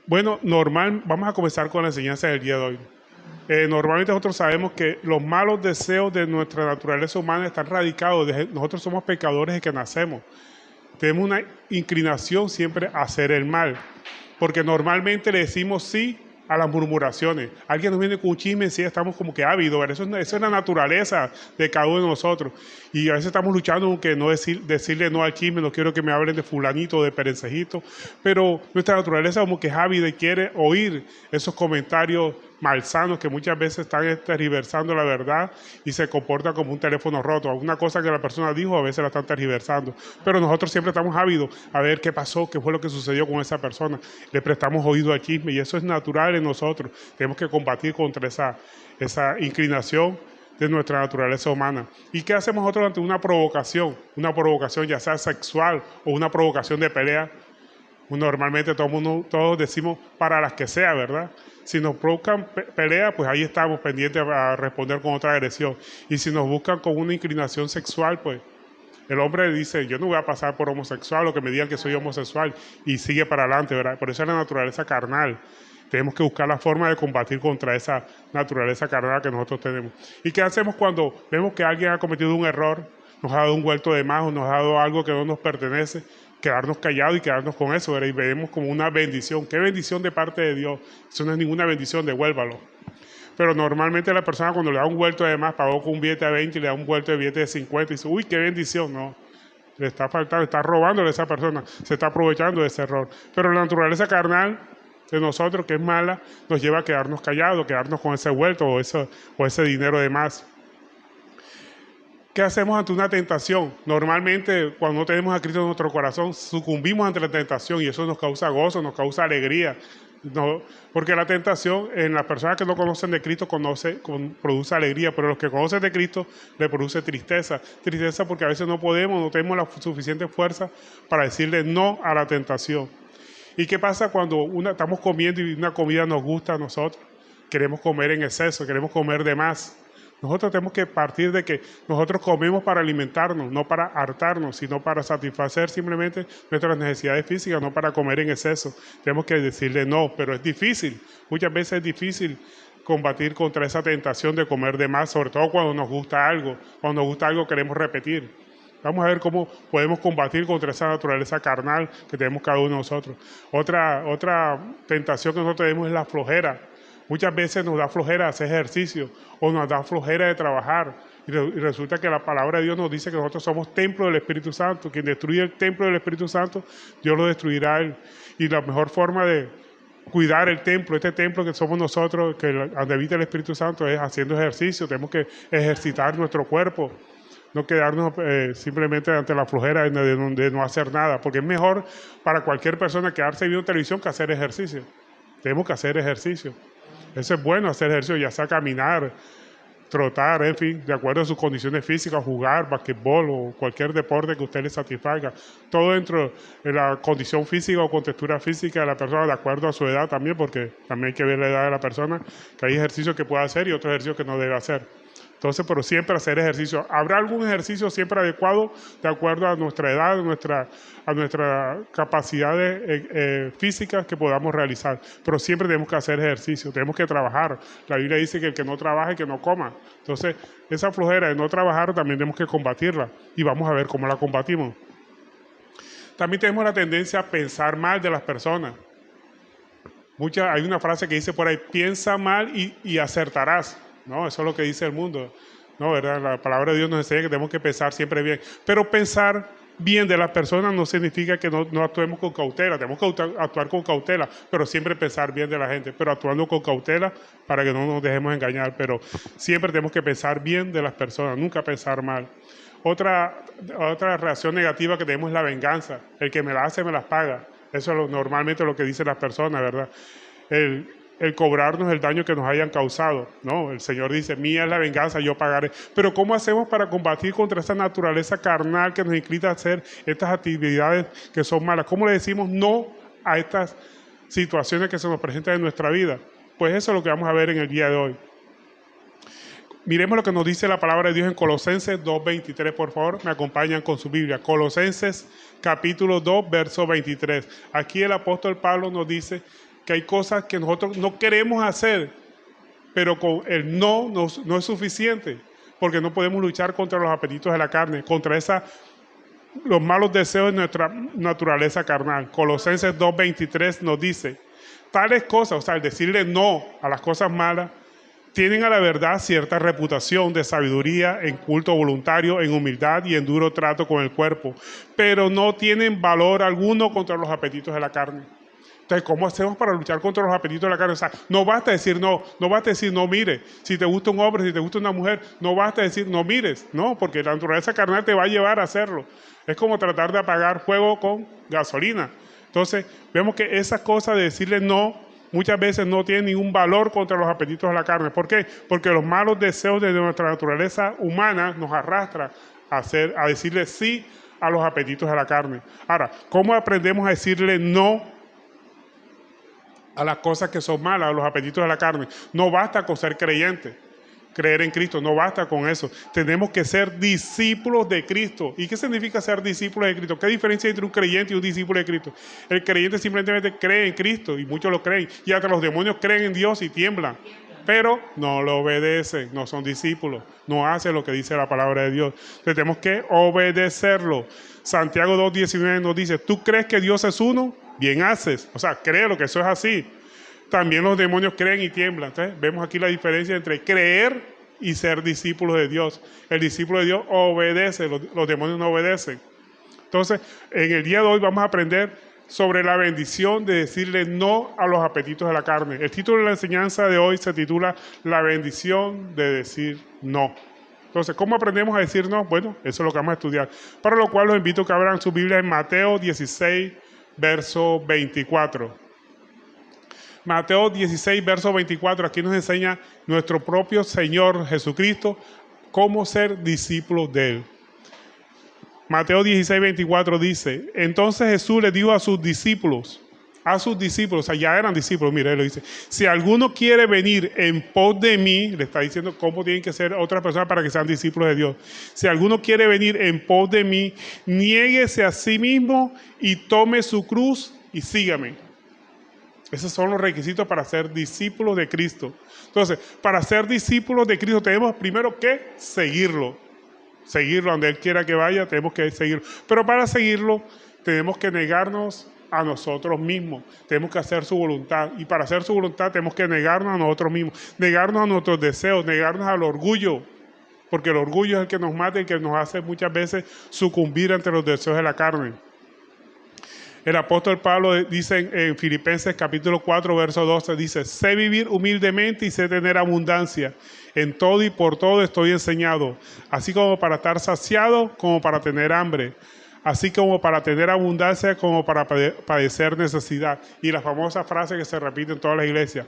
Bueno, vamos a comenzar con la enseñanza del día de hoy. Normalmente nosotros sabemos que los malos deseos de nuestra naturaleza humana están radicados. Nosotros somos pecadores de que nacemos. Tenemos una inclinación siempre a hacer el mal, porque normalmente le decimos sí a las murmuraciones. Alguien nos viene con un chisme, sí, estamos como que ávidos, ¿verdad? Eso es la naturaleza de cada uno de nosotros. Y a veces estamos luchando con que no decirle no al chisme, no quiero que me hablen de fulanito, de perencejito, pero nuestra naturaleza como que es ávida y quiere oír esos comentarios malsanos que muchas veces están tergiversando la verdad y se comporta como un teléfono roto. Una cosa que la persona dijo a veces la están tergiversando. Pero nosotros siempre estamos ávidos a ver qué pasó, qué fue lo que sucedió con esa persona. Le prestamos oído al chisme y eso es natural en nosotros. Tenemos que combatir contra esa inclinación de nuestra naturaleza humana. ¿Y qué hacemos nosotros ante una provocación? Una provocación ya sea sexual o una provocación de pelea. Normalmente todos decimos para las que sea, ¿verdad? Si nos provocan pelea, pues ahí estamos pendientes a responder con otra agresión. Y si nos buscan con una inclinación sexual, pues el hombre dice, yo no voy a pasar por homosexual o que me digan que soy homosexual y sigue para adelante, ¿verdad? Por eso es la naturaleza carnal. Tenemos que buscar la forma de combatir contra esa naturaleza carnal que nosotros tenemos. ¿Y qué hacemos cuando vemos que alguien ha cometido un error, nos ha dado un vuelto de más o nos ha dado algo que no nos pertenece? Quedarnos callados y quedarnos con eso, ¿verdad? Y vemos como una bendición. ¿Qué bendición de parte de Dios? Eso no es ninguna bendición, devuélvalo. Pero normalmente la persona cuando le da un vuelto de más, pagó con un billete de 20 y le da un vuelto de billete de 50 y dice, uy, qué bendición, no. Le está faltando, está robándole a esa persona, se está aprovechando de ese error. Pero la naturaleza carnal de nosotros, que es mala, nos lleva a quedarnos callados, quedarnos con ese vuelto o ese dinero de más. ¿Qué hacemos ante una tentación? Normalmente, cuando no tenemos a Cristo en nuestro corazón, sucumbimos ante la tentación y eso nos causa gozo, nos causa alegría. No, porque la tentación en las personas que no conocen de Cristo produce alegría, pero los que conocen de Cristo le produce tristeza. Tristeza porque a veces no tenemos la suficiente fuerza para decirle no a la tentación. ¿Y qué pasa cuando estamos comiendo y una comida nos gusta a nosotros? Queremos comer en exceso, queremos comer de más. Nosotros tenemos que partir de que nosotros comemos para alimentarnos, no para hartarnos, sino para satisfacer simplemente nuestras necesidades físicas, no para comer en exceso. Tenemos que decirle no, pero es difícil. Muchas veces es difícil combatir contra esa tentación de comer de más, sobre todo cuando nos gusta algo. Cuando nos gusta algo queremos repetir. Vamos a ver cómo podemos combatir contra esa naturaleza carnal que tenemos cada uno de nosotros. Otra tentación que nosotros tenemos es la flojera. Muchas veces nos da flojera hacer ejercicio o nos da flojera de trabajar. Y resulta que la palabra de Dios nos dice que nosotros somos templo del Espíritu Santo. Quien destruye el templo del Espíritu Santo, Dios lo destruirá a él. Y la mejor forma de cuidar el templo, este templo que somos nosotros, donde habita el Espíritu Santo, es haciendo ejercicio. Tenemos que ejercitar nuestro cuerpo. No quedarnos simplemente ante la flojera de no hacer nada. Porque es mejor para cualquier persona quedarse viendo televisión que hacer ejercicio. Tenemos que hacer ejercicio. Eso es bueno, hacer ejercicio, ya sea caminar, trotar, en fin, de acuerdo a sus condiciones físicas, jugar, basquetbol o cualquier deporte que usted le satisfaga. Todo dentro de la condición física o contextura física de la persona, de acuerdo a su edad también, porque también hay que ver la edad de la persona, que hay ejercicios que puede hacer y otros ejercicios que no debe hacer. Entonces, pero siempre hacer ejercicio. ¿Habrá algún ejercicio siempre adecuado de acuerdo a nuestra edad, a nuestras capacidades físicas que podamos realizar? Pero siempre tenemos que hacer ejercicio, tenemos que trabajar. La Biblia dice que el que no trabaje, que no coma. Entonces, esa flojera de no trabajar también tenemos que combatirla y vamos a ver cómo la combatimos. También tenemos la tendencia a pensar mal de las personas. Hay una frase que dice por ahí, piensa mal y acertarás. No, eso es lo que dice el mundo. No, ¿verdad? La palabra de Dios nos enseña que tenemos que pensar siempre bien. Pero pensar bien de las personas no significa que no actuemos con cautela. Tenemos que actuar con cautela, pero siempre pensar bien de la gente. Pero actuando con cautela para que no nos dejemos engañar. Pero siempre tenemos que pensar bien de las personas, nunca pensar mal. Otra reacción negativa que tenemos es la venganza. El que me la hace, me las paga. Eso es normalmente lo que dicen las personas, ¿verdad? El cobrarnos el daño que nos hayan causado, ¿no? El Señor dice, mía es la venganza, yo pagaré. Pero ¿cómo hacemos para combatir contra esa naturaleza carnal que nos inclina a hacer estas actividades que son malas? ¿Cómo le decimos no a estas situaciones que se nos presentan en nuestra vida? Pues eso es lo que vamos a ver en el día de hoy. Miremos lo que nos dice la palabra de Dios en Colosenses 2:23, por favor, me acompañan con su Biblia. Colosenses capítulo 2, verso 23. Aquí el apóstol Pablo nos dice que hay cosas que nosotros no queremos hacer, pero con el no es suficiente, porque no podemos luchar contra los apetitos de la carne, contra los malos deseos de nuestra naturaleza carnal. Colosenses 2:23 nos dice, tales cosas, o sea, el decirle no a las cosas malas, tienen a la verdad cierta reputación de sabiduría en culto voluntario, en humildad y en duro trato con el cuerpo, pero no tienen valor alguno contra los apetitos de la carne. Entonces, ¿cómo hacemos para luchar contra los apetitos de la carne? O sea, no basta decir no basta decir no mire. Si te gusta un hombre, si te gusta una mujer, no basta decir no mires, no, porque la naturaleza carnal te va a llevar a hacerlo. Es como tratar de apagar fuego con gasolina. Entonces, vemos que esas cosas de decirle no, muchas veces no tienen ningún valor contra los apetitos de la carne. ¿Por qué? Porque los malos deseos de nuestra naturaleza humana nos arrastran a decirle sí a los apetitos de la carne. Ahora, ¿cómo aprendemos a decirle no a las cosas que son malas, a los apetitos de la carne? No basta con ser creyente, creer en Cristo, no basta con eso. Tenemos que ser discípulos de Cristo. ¿Y qué significa ser discípulos de Cristo? ¿Qué diferencia hay entre un creyente y un discípulo de Cristo? El creyente simplemente cree en Cristo, y muchos lo creen, y hasta los demonios creen en Dios y tiemblan, pero no lo obedecen, no son discípulos, no hacen lo que dice la palabra de Dios. Entonces tenemos que obedecerlo. Santiago 2:19 nos dice, ¿tú crees que Dios es uno? Bien haces, o sea, créelo que eso es así. También los demonios creen y tiemblan. Entonces, vemos aquí la diferencia entre creer y ser discípulos de Dios. El discípulo de Dios obedece, los demonios no obedecen. Entonces, en el día de hoy vamos a aprender sobre la bendición de decirle no a los apetitos de la carne. El título de la enseñanza de hoy se titula La bendición de decir no. Entonces, ¿cómo aprendemos a decir no? Bueno, eso es lo que vamos a estudiar. Para lo cual los invito a que abran su Biblia en Mateo 16, verso 24. Mateo 16, verso 24, aquí nos enseña nuestro propio Señor Jesucristo cómo ser discípulos de Él. Mateo 16, 24 dice, entonces Jesús le dijo a sus discípulos, o sea, ya eran discípulos, mire, él lo dice, si alguno quiere venir en pos de mí, le está diciendo cómo tienen que ser otras personas para que sean discípulos de Dios. Si alguno quiere venir en pos de mí, niéguese a sí mismo y tome su cruz y sígame. Esos son los requisitos para ser discípulos de Cristo. Entonces, para ser discípulos de Cristo tenemos primero que seguirlo donde Él quiera que vaya, tenemos que seguirlo. Pero para seguirlo tenemos que negarnos a nosotros mismos, tenemos que hacer su voluntad, y para hacer su voluntad tenemos que negarnos a nosotros mismos, negarnos a nuestros deseos, negarnos al orgullo, porque el orgullo es el que nos mata y que nos hace muchas veces sucumbir ante los deseos de la carne. El apóstol Pablo dice en Filipenses capítulo 4, verso 12, dice, sé vivir humildemente y sé tener abundancia. En todo y por todo estoy enseñado, así como para estar saciado, como para tener hambre, así como para tener abundancia, como para padecer necesidad. Y la famosa frase que se repite en todas las iglesias,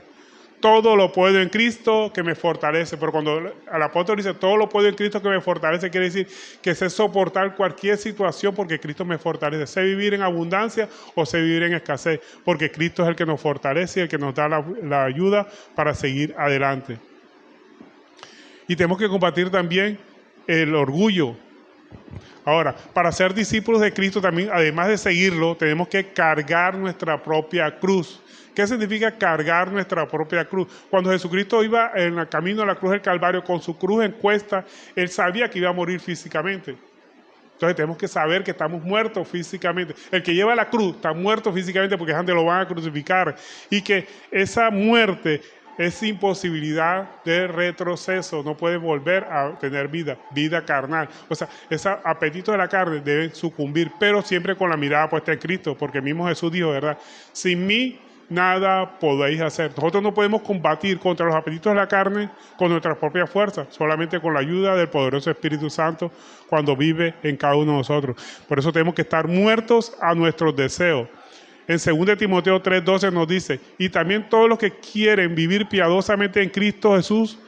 todo lo puedo en Cristo que me fortalece. Pero cuando el apóstol dice todo lo puedo en Cristo que me fortalece, quiere decir que sé soportar cualquier situación porque Cristo me fortalece. Sé vivir en abundancia o sé vivir en escasez, porque Cristo es el que nos fortalece y el que nos da la ayuda para seguir adelante. Y tenemos que combatir también el orgullo. Ahora, para ser discípulos de Cristo también, además de seguirlo, tenemos que cargar nuestra propia cruz. ¿Qué significa cargar nuestra propia cruz? Cuando Jesucristo iba en el camino a la cruz del Calvario con su cruz en cuesta, Él sabía que iba a morir físicamente. Entonces tenemos que saber que estamos muertos físicamente. El que lleva la cruz está muerto físicamente porque es donde lo van a crucificar. Y que esa muerte es imposibilidad de retroceso, no puede volver a tener vida carnal. O sea, esos apetitos de la carne deben sucumbir, pero siempre con la mirada puesta en Cristo, porque mismo Jesús dijo, ¿verdad? Sin mí nada podéis hacer. Nosotros no podemos combatir contra los apetitos de la carne con nuestras propias fuerzas, solamente con la ayuda del poderoso Espíritu Santo cuando vive en cada uno de nosotros. Por eso tenemos que estar muertos a nuestros deseos. En 2 Timoteo 3:12 nos dice, y también todos los que quieren vivir piadosamente en Cristo Jesús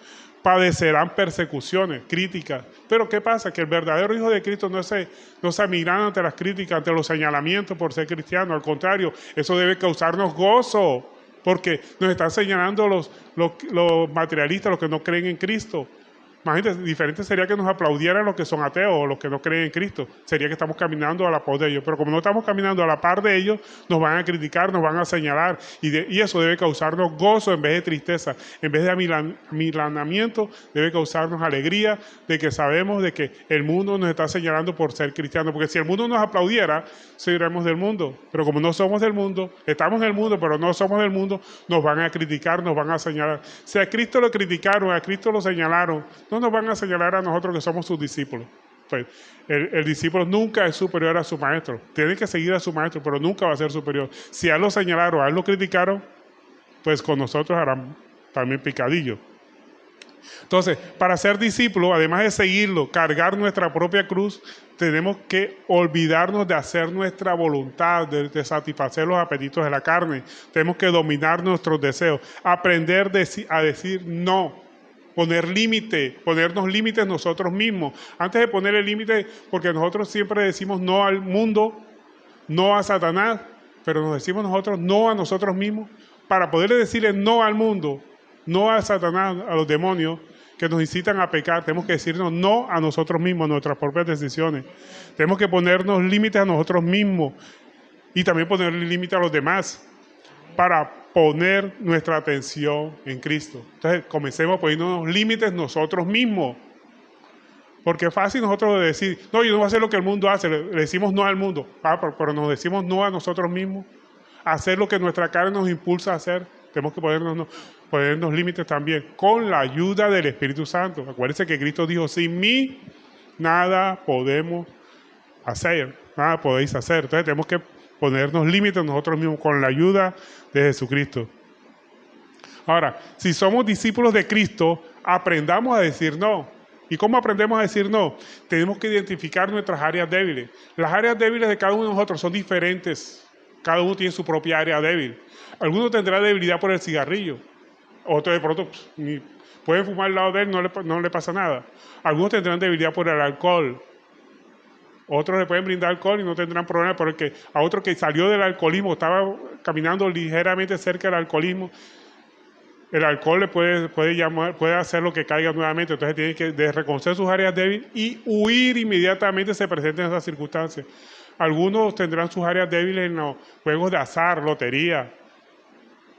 padecerán persecuciones, críticas. Pero ¿qué pasa? Que el verdadero hijo de Cristo no se amigrana ante las críticas, ante los señalamientos por ser cristiano. Al contrario, eso debe causarnos gozo, porque nos están señalando los materialistas, los que no creen en Cristo. Imagínate, diferente sería que nos aplaudieran los que son ateos o los que no creen en Cristo. Sería que estamos caminando a la par de ellos. Pero como no estamos caminando a la par de ellos, nos van a criticar, nos van a señalar. Y eso debe causarnos gozo en vez de tristeza. En vez de amilanamiento, debe causarnos alegría de que sabemos de que el mundo nos está señalando por ser cristianos. Porque si el mundo nos aplaudiera, seríamos del mundo. Pero como no somos del mundo, estamos en el mundo, pero no somos del mundo, nos van a criticar, nos van a señalar. Si a Cristo lo criticaron, a Cristo lo señalaron, no nos van a señalar a nosotros que somos sus discípulos. Pues, el discípulo nunca es superior a su maestro. Tiene que seguir a su maestro, pero nunca va a ser superior. Si a él lo señalaron, a él lo criticaron, pues con nosotros harán también picadillo. Entonces, para ser discípulos, además de seguirlo, cargar nuestra propia cruz, tenemos que olvidarnos de hacer nuestra voluntad, de satisfacer los apetitos de la carne. Tenemos que dominar nuestros deseos, aprender a decir no, poner límite, ponernos límites nosotros mismos. Antes de ponerle límite, porque nosotros siempre decimos no al mundo, no a Satanás, pero nos decimos nosotros no a nosotros mismos. Para poderle decirle no al mundo, no a Satanás, a los demonios que nos incitan a pecar, tenemos que decirnos no a nosotros mismos, a nuestras propias decisiones. Tenemos que ponernos límites a nosotros mismos y también ponerle límites a los demás para poner nuestra atención en Cristo. Entonces, comencemos poniéndonos límites nosotros mismos. Porque es fácil nosotros decir, no, yo no voy a hacer lo que el mundo hace, le decimos no al mundo, pero nos decimos no a nosotros mismos, hacer lo que nuestra carne nos impulsa a hacer. Tenemos que ponernos límites también, con la ayuda del Espíritu Santo. Acuérdense que Cristo dijo, sin mí nada podemos hacer, nada podéis hacer. Entonces tenemos que ponernos límites nosotros mismos con la ayuda de Jesucristo. Ahora, si somos discípulos de Cristo, aprendamos a decir no. ¿Y cómo aprendemos a decir no? Tenemos que identificar nuestras áreas débiles. Las áreas débiles de cada uno de nosotros son diferentes. Cada uno tiene su propia área débil. Algunos tendrán debilidad por el cigarrillo. Otros de pronto pueden fumar al lado de él, no le pasa nada. Algunos tendrán debilidad por el alcohol. Otros le pueden brindar alcohol y no tendrán problema, porque a otro que salió del alcoholismo, estaba caminando ligeramente cerca del alcoholismo, el alcohol le puede hacer lo que caiga nuevamente. Entonces tiene que reconocer sus áreas débiles y huir inmediatamente se presenten esas circunstancias. Algunos tendrán sus áreas débiles en los juegos de azar, lotería,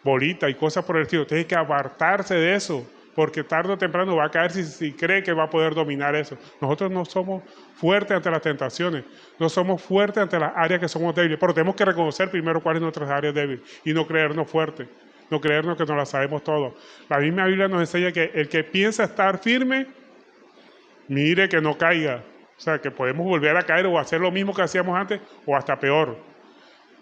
bolita y cosas por el estilo. Tiene que apartarse de eso, porque tarde o temprano va a caer si cree que va a poder dominar eso. Nosotros no somos fuertes ante las tentaciones, no somos fuertes ante las áreas que somos débiles, pero tenemos que reconocer primero cuáles son nuestras áreas débiles y no creernos fuertes, no creernos que nos las sabemos todo. La misma Biblia nos enseña que el que piensa estar firme, mire que no caiga. O sea, que podemos volver a caer o hacer lo mismo que hacíamos antes o hasta peor.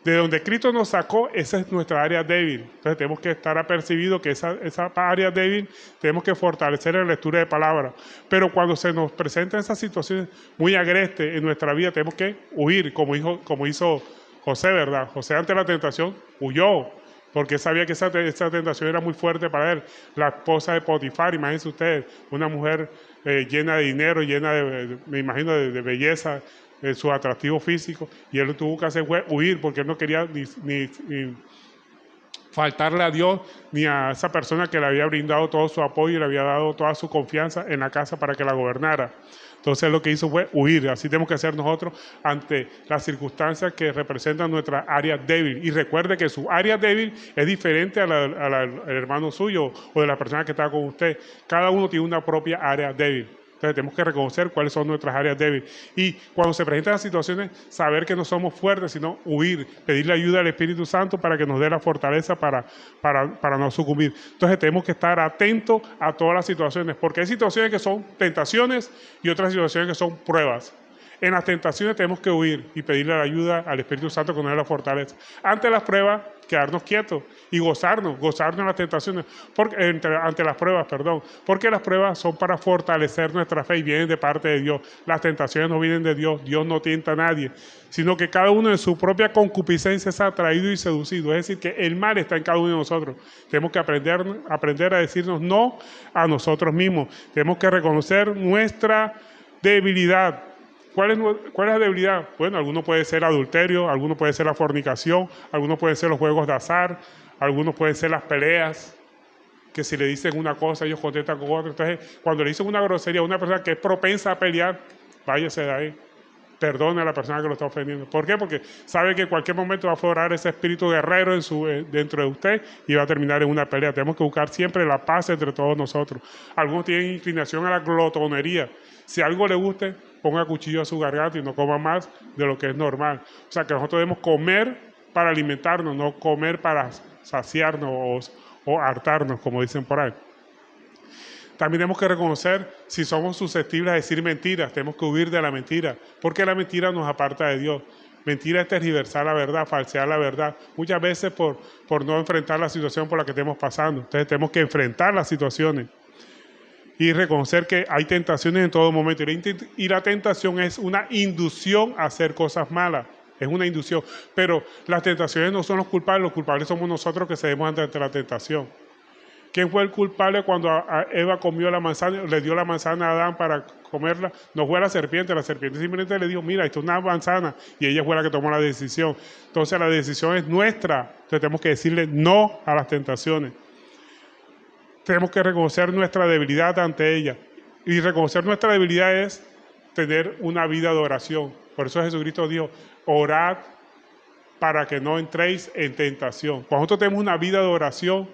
De donde Cristo nos sacó, esa es nuestra área débil. Entonces tenemos que estar apercibidos que esa área débil tenemos que fortalecer en la lectura de palabras. Pero cuando se nos presentan esas situaciones muy agrestes en nuestra vida, tenemos que huir, como hizo José, ¿verdad? José ante la tentación huyó, porque sabía que esa tentación era muy fuerte para él. La esposa de Potifar, imagínense ustedes, una mujer llena de dinero, llena me imagino, de belleza, su atractivo físico, y él tuvo que hacer huir porque él no quería ni faltarle a Dios ni a esa persona que le había brindado todo su apoyo y le había dado toda su confianza en la casa para que la gobernara. Entonces lo que hizo fue huir. Así tenemos que hacer nosotros ante las circunstancias que representan nuestra área débil. Y recuerde que su área débil es diferente al hermano suyo o de la persona que está con usted. Cada uno tiene una propia área débil. Entonces tenemos que reconocer cuáles son nuestras áreas débiles. Y cuando se presentan las situaciones, saber que no somos fuertes, sino huir, pedirle ayuda al Espíritu Santo para que nos dé la fortaleza para no sucumbir. Entonces tenemos que estar atentos a todas las situaciones, porque hay situaciones que son tentaciones y otras situaciones que son pruebas. En las tentaciones tenemos que huir y pedirle la ayuda al Espíritu Santo que nos dé la fortaleza. Ante las pruebas, quedarnos quietos y gozarnos en las tentaciones, ante las pruebas, porque las pruebas son para fortalecer nuestra fe y vienen de parte de Dios. Las tentaciones no vienen de Dios, Dios no tienta a nadie, sino que cada uno en su propia concupiscencia es atraído y seducido, es decir, que el mal está en cada uno de nosotros. Tenemos que aprender a decirnos no a nosotros mismos, tenemos que reconocer nuestra debilidad. ¿Cuál es la debilidad? Bueno, alguno puede ser adulterio, alguno puede ser la fornicación, algunos pueden ser los juegos de azar, algunos pueden ser las peleas, que si le dicen una cosa, ellos contestan con otra. Entonces, cuando le dicen una grosería a una persona que es propensa a pelear, váyase de ahí. Perdone a la persona que lo está ofendiendo. ¿Por qué? Porque sabe que en cualquier momento va a aflorar ese espíritu guerrero dentro de usted y va a terminar en una pelea. Tenemos que buscar siempre la paz entre todos nosotros. Algunos tienen inclinación a la glotonería. Si algo le guste, ponga cuchillo a su garganta y no coma más de lo que es normal. O sea, que nosotros debemos comer para alimentarnos, no comer para saciarnos o hartarnos, como dicen por ahí. También tenemos que reconocer si somos susceptibles a decir mentiras. Tenemos que huir de la mentira, porque la mentira nos aparta de Dios. Mentira es tergiversar la verdad, falsear la verdad. Muchas veces por no enfrentar la situación por la que estemos pasando. Entonces tenemos que enfrentar las situaciones y reconocer que hay tentaciones en todo momento. Y la tentación es una inducción a hacer cosas malas. Es una inducción. Pero las tentaciones no son los culpables somos nosotros que cedemos ante la tentación. ¿Quién fue el culpable cuando Eva comió la manzana, le dio la manzana a Adán para comerla? No fue la serpiente simplemente le dijo, mira, esto es una manzana, y ella fue la que tomó la decisión. Entonces la decisión es nuestra, entonces tenemos que decirle no a las tentaciones. Tenemos que reconocer nuestra debilidad ante ella, y reconocer nuestra debilidad es tener una vida de oración. Por eso Jesucristo dijo, orad para que no entréis en tentación. Cuando nosotros tenemos una vida de oración,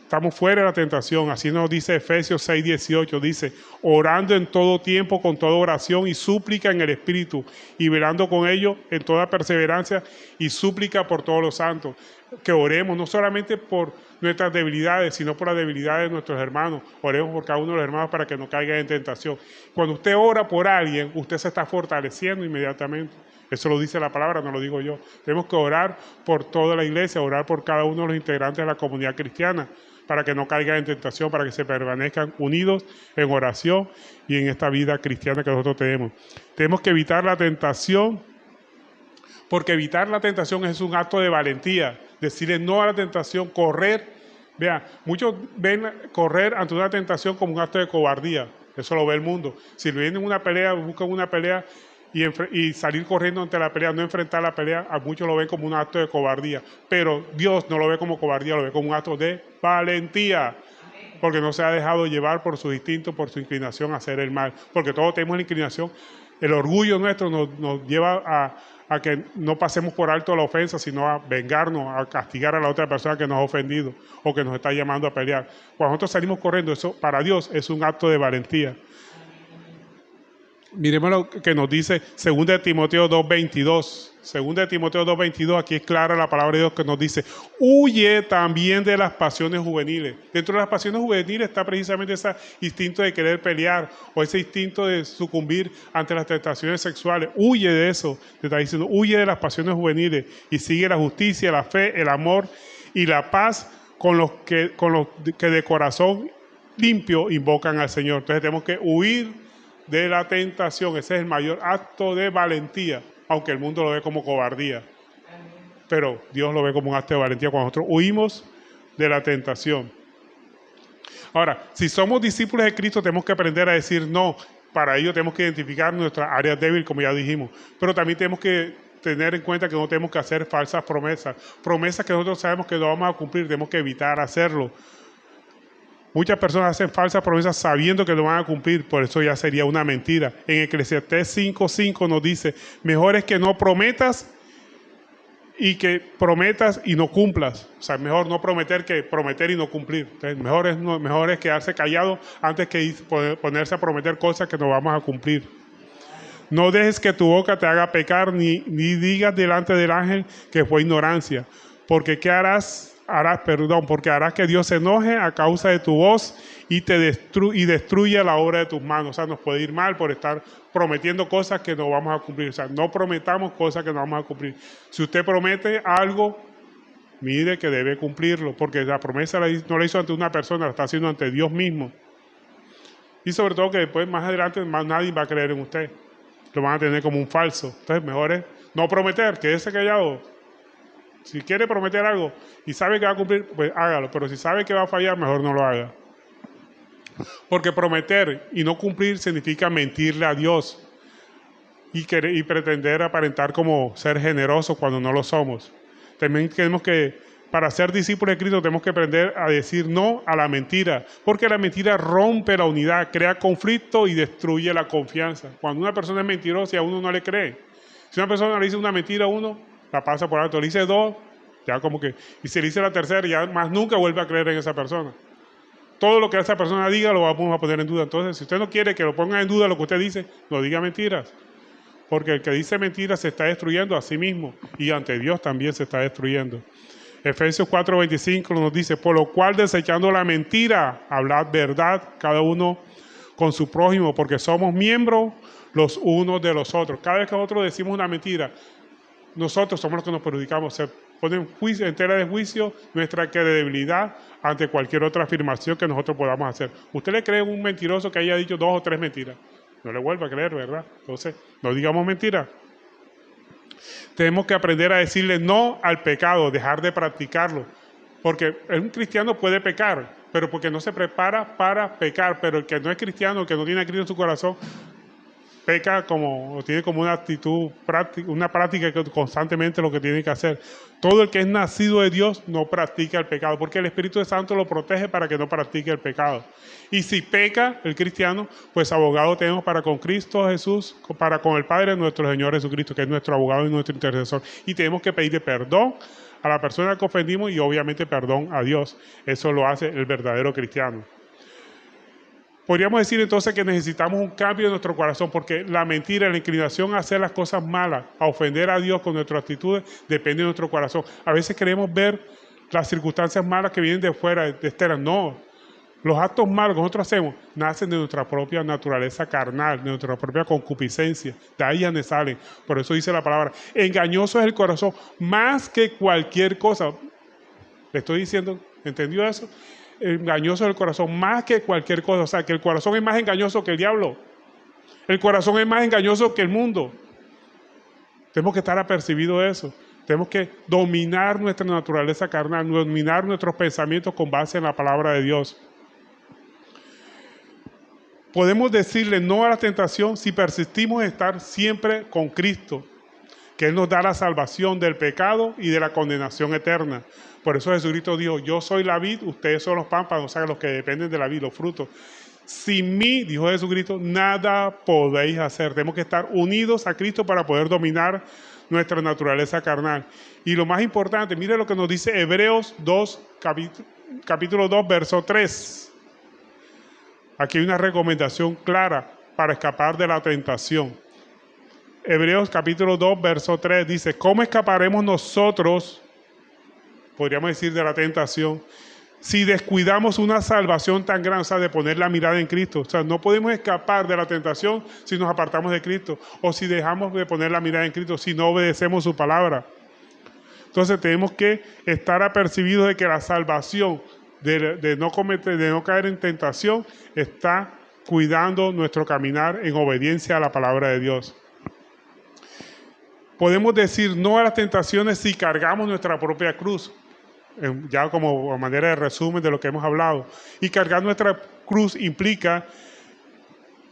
estamos fuera de la tentación. Así nos dice Efesios 6:18, dice, orando en todo tiempo con toda oración y súplica en el Espíritu, y velando con ello en toda perseverancia y súplica por todos los santos. Que oremos no solamente por nuestras debilidades, sino por las debilidades de nuestros hermanos. Oremos por cada uno de los hermanos para que no caigan en tentación. Cuando usted ora por alguien, usted se está fortaleciendo inmediatamente. Eso lo dice la palabra, no lo digo yo. Tenemos que orar por toda la iglesia, orar por cada uno de los integrantes de la comunidad cristiana, para que no caigan en tentación, para que se permanezcan unidos en oración y en esta vida cristiana que nosotros tenemos. Tenemos que evitar la tentación, porque evitar la tentación es un acto de valentía. Decirle no a la tentación, correr. Vean, muchos ven correr ante una tentación como un acto de cobardía. Eso lo ve el mundo. Si vienen una pelea, buscan una pelea y salir corriendo ante la pelea, no enfrentar la pelea, a muchos lo ven como un acto de cobardía. Pero Dios no lo ve como cobardía, lo ve como un acto de valentía. Porque no se ha dejado llevar por su instinto, por su inclinación a hacer el mal. Porque todos tenemos la inclinación. El orgullo nuestro nos lleva a que no pasemos por alto la ofensa, sino a vengarnos, a castigar a la otra persona que nos ha ofendido o que nos está llamando a pelear. Cuando nosotros salimos corriendo, eso para Dios es un acto de valentía. Miremos lo que nos dice 2 Timoteo 2:22. 2 Timoteo 2:22, aquí es clara la palabra de Dios que nos dice, huye también de las pasiones juveniles. Dentro de las pasiones juveniles está precisamente ese instinto de querer pelear o ese instinto de sucumbir ante las tentaciones sexuales. Huye de eso, te está diciendo, huye de las pasiones juveniles y sigue la justicia, la fe, el amor y la paz con los que de corazón limpio invocan al Señor. Entonces tenemos que huir de la tentación. Ese es el mayor acto de valentía, aunque el mundo lo ve como cobardía. Pero Dios lo ve como un acto de valentía cuando nosotros huimos de la tentación. Ahora, si somos discípulos de Cristo, tenemos que aprender a decir no. Para ello tenemos que identificar nuestras áreas débiles, como ya dijimos. Pero también tenemos que tener en cuenta que no tenemos que hacer falsas promesas. Promesas que nosotros sabemos que no vamos a cumplir, tenemos que evitar hacerlo. Muchas personas hacen falsas promesas sabiendo que lo van a cumplir, por eso ya sería una mentira. En Eclesiastés 5:5 nos dice, mejor es que no prometas y no cumplas. O sea, mejor no prometer que prometer y no cumplir. Entonces, mejor es quedarse callado antes que ponerse a prometer cosas que no vamos a cumplir. No dejes que tu boca te haga pecar, ni digas delante del ángel que fue ignorancia, porque ¿qué harás? Porque harás que Dios se enoje a causa de tu voz y destruya la obra de tus manos. O sea, nos puede ir mal por estar prometiendo cosas que no vamos a cumplir. O sea, no prometamos cosas que no vamos a cumplir. Si usted promete algo, mire que debe cumplirlo, porque la promesa no la hizo ante una persona, la está haciendo ante Dios mismo. Y sobre todo que después, más adelante, más nadie va a creer en usted. Lo van a tener como un falso. Entonces, mejor es no prometer, quédese callado. Si quiere prometer algo y sabe que va a cumplir, pues hágalo. Pero si sabe que va a fallar, mejor no lo haga. Porque prometer y no cumplir significa mentirle a Dios y pretender aparentar como ser generoso cuando no lo somos. También tenemos que Para ser discípulos de Cristo tenemos que aprender a decir no a la mentira, porque la mentira rompe la unidad, crea conflicto y destruye la confianza. Cuando una persona es mentirosa y a uno no le cree, si una persona le dice una mentira a uno, la pasa por alto, le dice dos, ya como que, y si le dice la tercera, ya más nunca vuelve a creer en esa persona. Todo lo que esa persona diga lo vamos a poner en duda. Entonces, si usted no quiere que lo ponga en duda lo que usted dice, no diga mentiras. Porque el que dice mentiras se está destruyendo a sí mismo y ante Dios también se está destruyendo. Efesios 4:25 nos dice, por lo cual desechando la mentira, hablad verdad cada uno con su prójimo, porque somos miembros los unos de los otros. Cada vez que nosotros decimos una mentira, nosotros somos los que nos perjudicamos. Se pone en tela de juicio nuestra credibilidad ante cualquier otra afirmación que nosotros podamos hacer. ¿Usted le cree a un mentiroso que haya dicho 2 o 3 mentiras? No le vuelva a creer, ¿verdad? Entonces, no digamos mentiras. Tenemos que aprender a decirle no al pecado, dejar de practicarlo. Porque un cristiano puede pecar, pero porque no se prepara para pecar. Pero el que no es cristiano, el que no tiene a Cristo en su corazón, peca como, tiene como una actitud práctica, una práctica que constantemente lo que tiene que hacer. Todo el que es nacido de Dios no practica el pecado, porque el Espíritu Santo lo protege para que no practique el pecado. Y si peca el cristiano, pues abogado tenemos para con Cristo Jesús, para con el Padre nuestro Señor Jesucristo, que es nuestro abogado y nuestro intercesor. Y tenemos que pedirle perdón a la persona que ofendimos y obviamente perdón a Dios. Eso lo hace el verdadero cristiano. Podríamos decir entonces que necesitamos un cambio en nuestro corazón, porque la mentira, la inclinación a hacer las cosas malas, a ofender a Dios con nuestras actitudes, depende de nuestro corazón. A veces queremos ver las circunstancias malas que vienen de fuera, de externas. No, los actos malos que nosotros hacemos nacen de nuestra propia naturaleza carnal, de nuestra propia concupiscencia. De ahí es donde salen. Por eso dice la palabra, engañoso es el corazón más que cualquier cosa. Le estoy diciendo, ¿entendió eso? Engañoso es el corazón más que cualquier cosa. O sea, que el corazón es más engañoso que el diablo. El corazón es más engañoso que el mundo. Tenemos que estar apercibidos de eso. Tenemos que dominar nuestra naturaleza carnal, dominar nuestros pensamientos con base en la palabra de Dios. Podemos decirle no a la tentación si persistimos en estar siempre con Cristo, que Él nos da la salvación del pecado y de la condenación eterna. Por eso Jesucristo dijo, yo soy la vid, ustedes son los pámpanos, o sea, los que dependen de la vid, los frutos. Sin mí, dijo Jesucristo, nada podéis hacer. Tenemos que estar unidos a Cristo para poder dominar nuestra naturaleza carnal. Y lo más importante, mire lo que nos dice Hebreos 2, capítulo 2, verso 3. Aquí hay una recomendación clara para escapar de la tentación. Hebreos capítulo 2, verso 3 dice, ¿cómo escaparemos nosotros, podríamos decir, de la tentación, si descuidamos una salvación tan grande, o sea, de poner la mirada en Cristo? O sea, no podemos escapar de la tentación si nos apartamos de Cristo, o si dejamos de poner la mirada en Cristo, si no obedecemos su palabra. Entonces tenemos que estar apercibidos de que la salvación, de no caer en tentación, está cuidando nuestro caminar en obediencia a la palabra de Dios. Podemos decir no a las tentaciones si cargamos nuestra propia cruz, ya como manera de resumen de lo que hemos hablado. Y cargar nuestra cruz implica,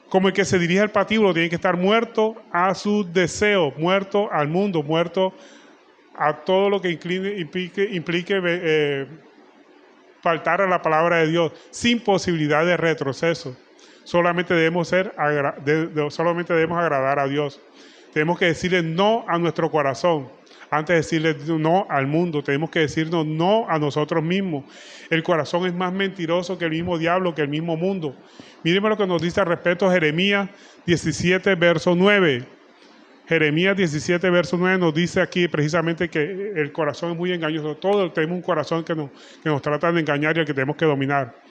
como el que se dirige al patíbulo, tiene que estar muerto a sus deseos, muerto al mundo, muerto a todo lo que implique faltar a la palabra de Dios, sin posibilidad de retroceso. Solamente debemos agradar a Dios. Tenemos que decirle no a nuestro corazón. Antes de decirle no al mundo, tenemos que decirnos no a nosotros mismos. El corazón es más mentiroso que el mismo diablo, que el mismo mundo. Mírenme lo que nos dice al respecto Jeremías 17, verso 9. Jeremías 17, verso 9 nos dice aquí precisamente que el corazón es muy engañoso. Todos tenemos un corazón que nos trata de engañar y al que tenemos que dominar.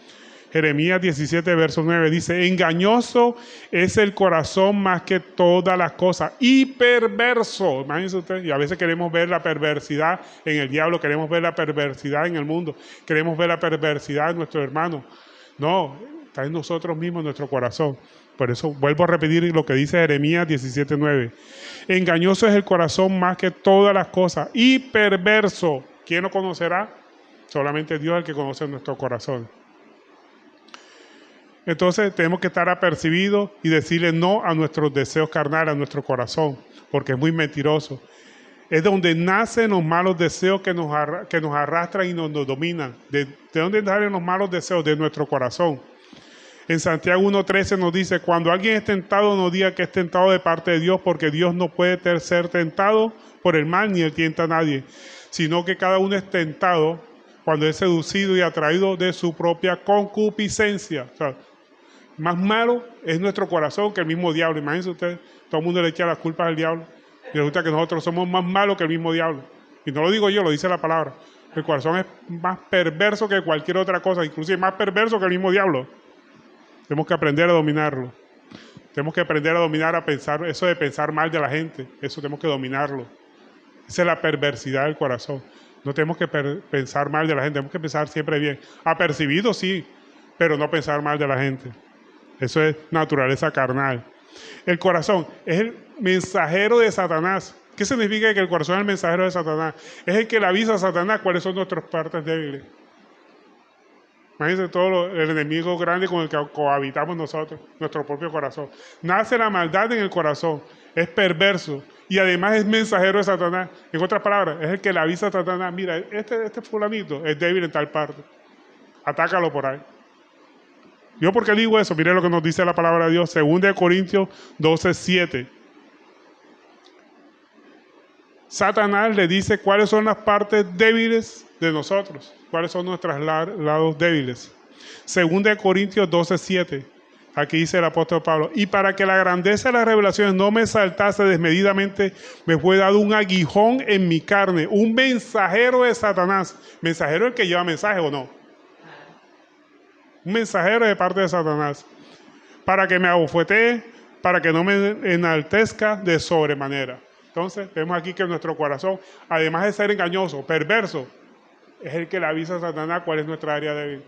Jeremías 17, verso 9 dice, engañoso es el corazón más que todas las cosas y perverso. Imagínense ustedes, y a veces queremos ver la perversidad en el diablo, queremos ver la perversidad en el mundo, queremos ver la perversidad en nuestros hermanos. No, está en nosotros mismos, en nuestro corazón. Por eso vuelvo a repetir lo que dice Jeremías 17, 9. Engañoso es el corazón más que todas las cosas y perverso. ¿Quién lo conocerá? Solamente Dios es el que conoce nuestro corazón. Entonces tenemos que estar apercibidos y decirle no a nuestros deseos carnales, a nuestro corazón, porque es muy mentiroso. Es donde nacen los malos deseos que nos arrastran y nos dominan. ¿De dónde salen los malos deseos? De nuestro corazón. En Santiago 1:13 nos dice, cuando alguien es tentado, no diga que es tentado de parte de Dios, porque Dios no puede ser tentado por el mal, ni él tienta a nadie, sino que cada uno es tentado cuando es seducido y atraído de su propia concupiscencia. O sea, más malo es nuestro corazón que el mismo diablo. Imagínense ustedes, todo el mundo le echa las culpas al diablo. Y resulta que nosotros somos más malos que el mismo diablo. Y no lo digo yo, lo dice la palabra. El corazón es más perverso que cualquier otra cosa, inclusive más perverso que el mismo diablo. Tenemos que aprender a dominarlo. Tenemos que aprender a dominar, a pensar, eso de pensar mal de la gente. Eso tenemos que dominarlo. Esa es la perversidad del corazón. No tenemos que pensar mal de la gente, tenemos que pensar siempre bien. Apercibido sí, pero no pensar mal de la gente. Eso es naturaleza carnal. El corazón es el mensajero de Satanás. ¿Qué significa que el corazón es el mensajero de Satanás? Es el que le avisa a Satanás cuáles son nuestras partes débiles. Imagínense todo el enemigo grande con el que cohabitamos nosotros, nuestro propio corazón. Nace la maldad en el corazón, es perverso y además es mensajero de Satanás. En otras palabras, es el que le avisa a Satanás, mira, este fulanito es débil en tal parte. Atácalo por ahí. ¿Yo por qué digo eso? Mire lo que nos dice la palabra de Dios, 2 Corintios 12:7. Satanás le dice cuáles son las partes débiles de nosotros, cuáles son nuestros lados débiles. 2 Corintios 12:7. Aquí dice el apóstol Pablo, y para que la grandeza de las revelaciones no me exaltase desmedidamente, me fue dado un aguijón en mi carne, un mensajero de Satanás. ¿Mensajero el que lleva mensaje o no? Un mensajero de parte de Satanás, para que me abofetee, para que no me enaltezca de sobremanera. Entonces, vemos aquí que nuestro corazón, además de ser engañoso, perverso, es el que le avisa a Satanás cuál es nuestra área débil.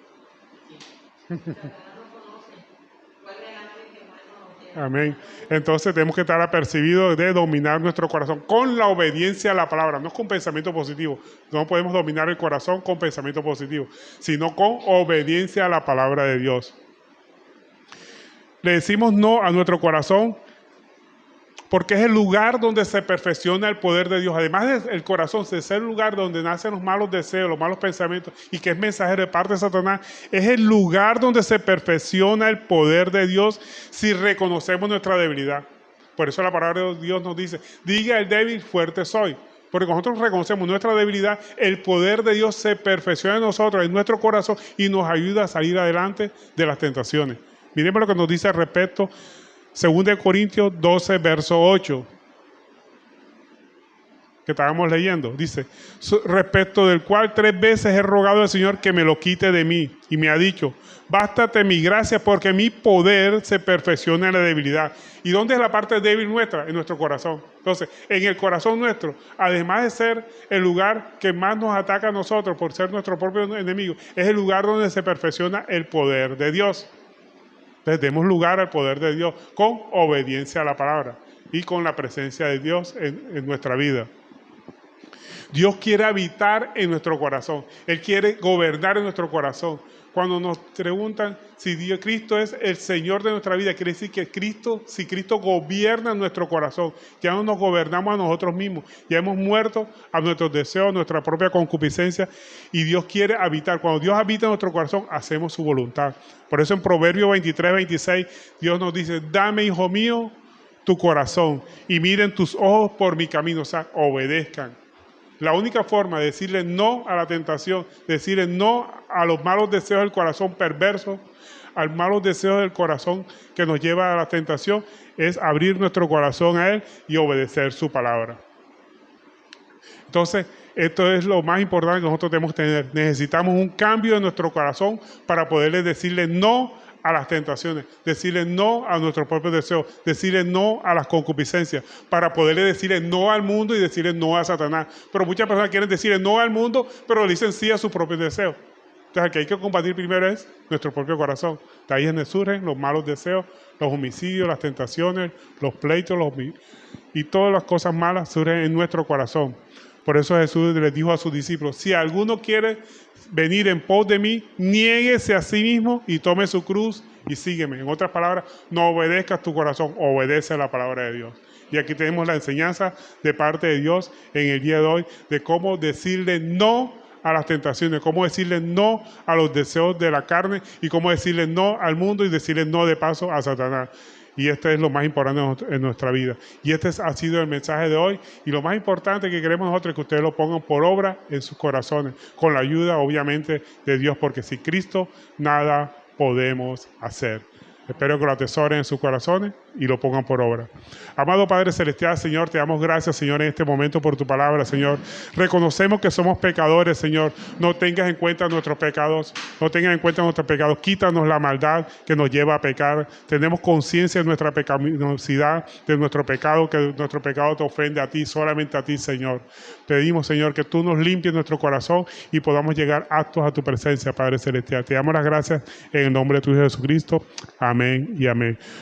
Amén. Entonces tenemos que estar apercibidos de dominar nuestro corazón con la obediencia a la palabra, no con pensamiento positivo. No podemos dominar el corazón con pensamiento positivo, sino con obediencia a la palabra de Dios. Le decimos no a nuestro corazón porque es el lugar donde se perfecciona el poder de Dios. Además del corazón, es el lugar donde nacen los malos deseos, los malos pensamientos, y que es mensajero de parte de Satanás, es el lugar donde se perfecciona el poder de Dios si reconocemos nuestra debilidad. Por eso la palabra de Dios nos dice, diga el débil, fuerte soy. Porque cuando nosotros reconocemos nuestra debilidad, el poder de Dios se perfecciona en nosotros, en nuestro corazón, y nos ayuda a salir adelante de las tentaciones. Miremos lo que nos dice al respecto 2 Corintios 12, verso 8, que estábamos leyendo. Dice, respecto del cual 3 veces he rogado al Señor que me lo quite de mí. Y me ha dicho, bástate mi gracia porque mi poder se perfecciona en la debilidad. ¿Y dónde es la parte débil nuestra? En nuestro corazón. Entonces, en el corazón nuestro, además de ser el lugar que más nos ataca a nosotros por ser nuestro propio enemigo, es el lugar donde se perfecciona el poder de Dios. Entonces demos lugar al poder de Dios con obediencia a la palabra y con la presencia de Dios en nuestra vida. Dios quiere habitar en nuestro corazón. Él quiere gobernar en nuestro corazón. Cuando nos preguntan si Cristo es el Señor de nuestra vida, quiere decir que si Cristo gobierna en nuestro corazón, ya no nos gobernamos a nosotros mismos, ya hemos muerto a nuestros deseos, a nuestra propia concupiscencia, y Dios quiere habitar. Cuando Dios habita en nuestro corazón, hacemos su voluntad. Por eso en Proverbios 23:26, Dios nos dice, dame, hijo mío, tu corazón, y miren tus ojos por mi camino, o sea, obedezcan. La única forma de decirle no a la tentación, decirle no a los malos deseos del corazón perverso, a los malos deseos del corazón que nos lleva a la tentación, es abrir nuestro corazón a Él y obedecer su palabra. Entonces, esto es lo más importante que nosotros tenemos que tener. Necesitamos un cambio en nuestro corazón para poderle decirle no a las tentaciones, decirle no a nuestros propios deseos, decirle no a las concupiscencias, para poderle decirle no al mundo y decirle no a Satanás. Pero muchas personas quieren decirle no al mundo, pero le dicen sí a sus propios deseos. Entonces, el que hay que combatir primero es nuestro propio corazón. De ahí es donde surgen los malos deseos, los homicidios, las tentaciones, los pleitos, y todas las cosas malas surgen en nuestro corazón. Por eso Jesús les dijo a sus discípulos, si alguno quiere venir en pos de mí, niéguese a sí mismo y tome su cruz y sígueme. En otras palabras, no obedezcas tu corazón, obedece a la palabra de Dios. Y aquí tenemos la enseñanza de parte de Dios en el día de hoy de cómo decirle no a las tentaciones, cómo decirle no a los deseos de la carne y cómo decirle no al mundo y decirle no de paso a Satanás. Y este es lo más importante en nuestra vida. Y este ha sido el mensaje de hoy. Y lo más importante que queremos nosotros es que ustedes lo pongan por obra en sus corazones, con la ayuda, obviamente, de Dios, porque sin Cristo nada podemos hacer. Espero que lo atesoren en sus corazones y lo pongan por obra. Amado Padre Celestial, Señor, te damos gracias, Señor, en este momento por tu palabra, Señor. Reconocemos que somos pecadores, Señor. No tengas en cuenta nuestros pecados. No tengas en cuenta nuestros pecados. Quítanos la maldad que nos lleva a pecar. Tenemos conciencia de nuestra pecaminosidad, de nuestro pecado, que nuestro pecado te ofende a ti, solamente a ti, Señor. Pedimos, Señor, que tú nos limpies nuestro corazón y podamos llegar aptos a tu presencia, Padre Celestial. Te damos las gracias en el nombre de tu Hijo Jesucristo. Amén y amén.